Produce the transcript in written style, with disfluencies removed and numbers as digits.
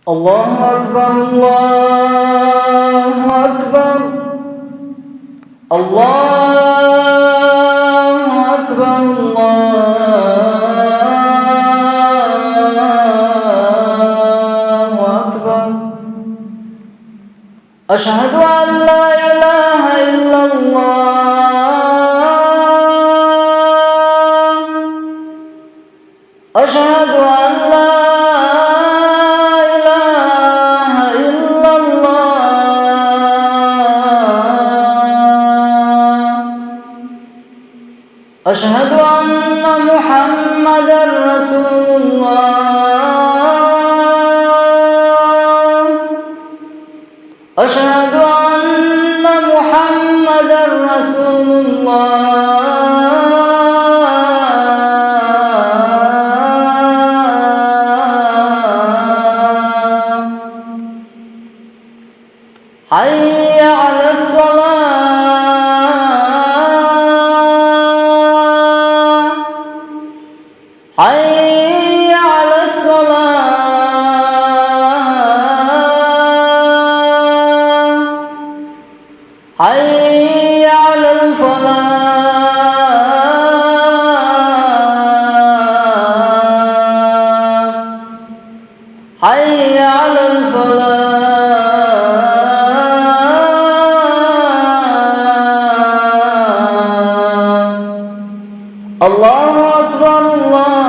الله أكبر الله أكبر الله أكبر الله أكبر أشهد أن لا إله إلا الله أشهد أن لا إله إلا الله أشهد أن محمدًا رسول الله أشهد أن محمدًا رسول الله حي على الصلاة حي على الصلاة حي على الفلاح حي على الفلاح الله أكبر الله